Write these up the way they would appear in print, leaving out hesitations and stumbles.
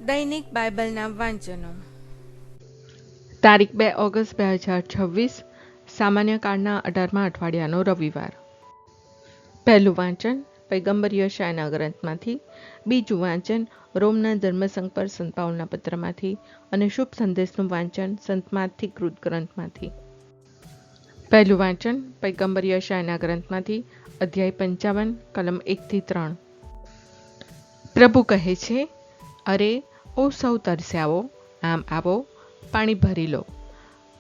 દૈનિક બાઇબલના વાંચનો. તારીખ 2 ઓગસ્ટ 2026, સામાન્ય કાળના 18મા અઠવાડિયાનો રવિવાર. પહેલું વાંચન પૈગંબર યશાયાના ગ્રંથમાંથી, બીજું વાંચન રોમના ધર્મસંઘ પર સંત પાઉલના પત્રમાંથી અને શુભ સંદેશનું વાંચન સંત માથી કૃત ગ્રંથમાંથી. પહેલું વાંચન પૈગંબર યશાયાના ગ્રંથમાંથી, અધ્યાય 55, કલમ 1-3. પ્રભુ કહે છે, અરે ઓ સૌ તરસ્યાઓ, આમ આવો, પાણી ભરી લો.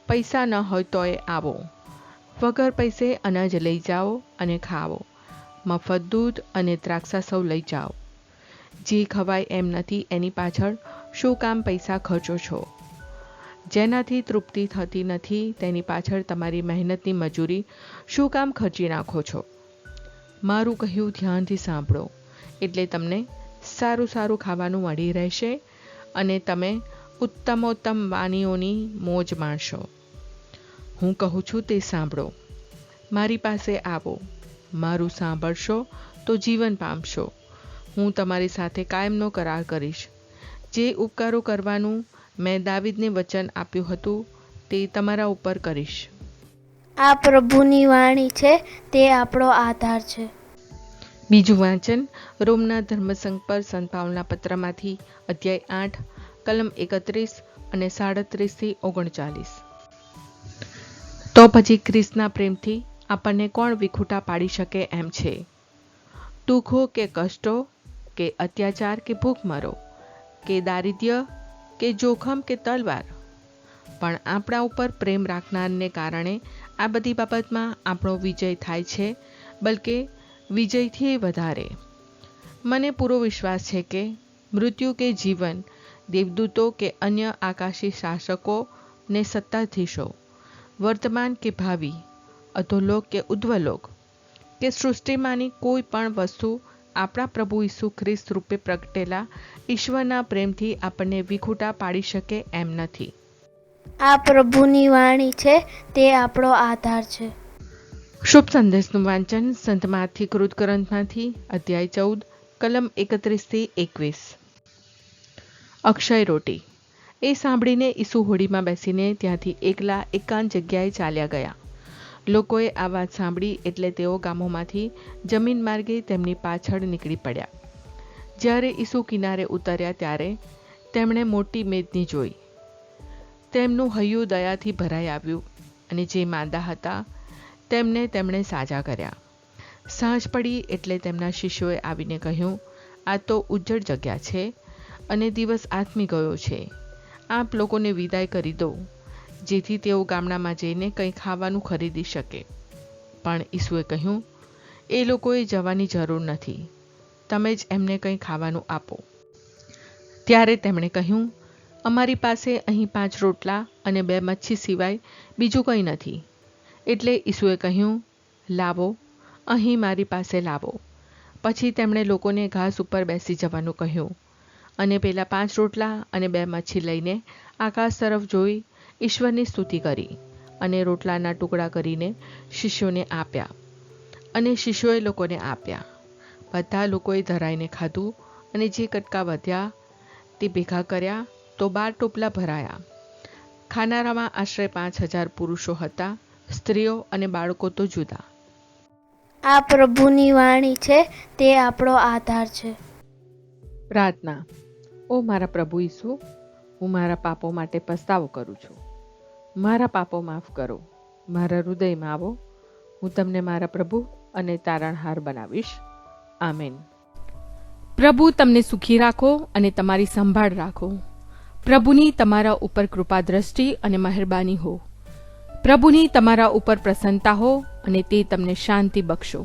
પૈસા ન હોય તોય આવો, વગર પૈસે અનાજ લઈ જાઓ અને ખાઓ. મફત દૂધ અને દ્રાક્ષા સૌ લઈ જાઓ. જે ખવાય એમ નથી એની પાછળ શું કામ પૈસા ખર્ચો છો? જેનાથી તૃપ્તિ થતી નથી તેની પાછળ તમારી મહેનતની મજૂરી શું કામ ખર્ચી નાખો છો? મારું કહ્યું ધ્યાનથી સાંભળો, એટલે તમને સારું સારું ખાવાનું મળી રહેશે અને તમે ઉત્તમોત્તમ વાનીઓની મોજ માણશો. હું કહું છું તે સાંભળો. મારી પાસે આવો, મારું સાંભળશો તો જીવન પામશો. હું તમારી સાથે કાયમનો કરાર કરીશ. જે ઉપકારો કરવાનું મેં દાવીદને વચન આપ્યું હતું તે તમારા ઉપર કરીશ. આ પ્રભુની વાણી છે, તે આપણો આધાર છે. બીજું વાંચન રોમના ધર્મસંઘ પર સંત પાઉલના પત્રમાંથી, અધ્યાય 8, કલમ 31 અને 37-39. તો પછી ખ્રિસ્તના પ્રેમથી આપણને કોણ વિખૂટા પાડી શકે એમ છે? દુઃખો કે કષ્ટો કે અત્યાચાર કે ભૂખમરો કે દારિદ્ર્ય કે જોખમ કે તલવાર? પણ આપણા ઉપર પ્રેમ રાખનારને કારણે આ બધી બાબતમાં આપણો વિજય થાય છે, બલકે વિજયથી વધારે. મને પૂરો વિશ્વાસ છે કે મૃત્યુ કે જીવન, દેવદૂતો કે અન્ય આકાશી શાસકો ને સત્તાધીશો, વર્તમાન કે ભાવિ, અધોલોક કે ઉધ્વલોક કે સૃષ્ટિમાંની કોઈ પણ વસ્તુ આપણા પ્રભુ ઈસુ ખ્રિસ્ત રૂપે પ્રગટેલા ઈશ્વરના પ્રેમથી આપણને વિખૂટા પાડી શકે એમ નથી. આ પ્રભુની વાણી છે, તે આપણો આધાર છે. શુભ સંદેશનું વાંચન સંત માથી કૃત ગ્રંથમાંથી, અધ્યાય 14, કલમ 31-21. અક્ષય રોટી. એ સાંભળીને ઈસુ હોડીમાં બેસીને ત્યાંથી એકલા એકાંત જગ્યાએ ચાલ્યા ગયા. લોકોએ આ વાત સાંભળી એટલે તેઓ ગામોમાંથી જમીન માર્ગે તેમની પાછળ નીકળી પડ્યા. જ્યારે ઈસુ કિનારે ઉતર્યા ત્યારે તેમણે મોટી મેદની જોઈ. તેમનું હૈયું દયાથી ભરાઈ આવ્યું અને જે માંદા હતા તેમને તેમણે સાજા કર્યા. સાંજ પડી એટલે તેમના શિષ્યોએ આવીને કહ્યું, આ તો ઉજ્જડ જગ્યા છે અને દિવસ આથમી ગયો છે. આપ લોકોને વિદાય કરી દો, જેથી તેઓ ગામડામાં જઈને કંઈ ખાવાનું ખરીદી શકે. પણ ઈસુએ કહ્યું, એ લોકોએ જવાની જરૂર નથી, તમે જ એમને કંઈ ખાવાનું આપો. ત્યારે તેમણે કહ્યું, અમારી પાસે અહીં 5 રોટલા અને 2 મચ્છી સિવાય બીજું કંઈ નથી. એટલે ઈસુએ કહ્યું, લાવો, અહીં મારી પાસે લાવો. પછી તેમણે લોકોને ઘાસ ઉપર બેસી જવાનું કહ્યું અને પેલા 5 રોટલા અને 2 મચ્છી લઈને આકાશ તરફ જોઈ ઈશ્વરની સ્તુતિ કરી અને રોટલાના ટુકડા કરીને શિષ્યોને આપ્યા અને શિષ્યોએ લોકોને આપ્યા. બધા લોકોએ ધરાઈને ખાધું અને જે કટકા વધ્યા તે ભેગા કર્યા તો 12 ટોપલા ભરાયા. ખાનારામાં આશરે 5000 પુરુષો હતા, સ્ત્રીઓ અને બાળકો તો જુદા. આ પ્રભુની વાણી છે, તે આપણો આધાર છે. પ્રાર્થના. ઓ મારા પ્રભુ ઈસુ, હું મારા પાપો માટે પસ્તાવો કરું છું. મારા પાપો માફ કરો. મારા હૃદયમાં આવો. હું તમને મારા પ્રભુ અને તારણહાર બનાવીશ. આમેન. પ્રભુ તમને સુખી રાખો અને તમારી સંભાળ રાખો. પ્રભુની તમારા ઉપર કૃપા દ્રષ્ટિ અને મહેરબાની હો. પ્રભુની તમારા ઉપર પ્રસન્નતા હો અને તે તમને શાંતિ બક્ષો.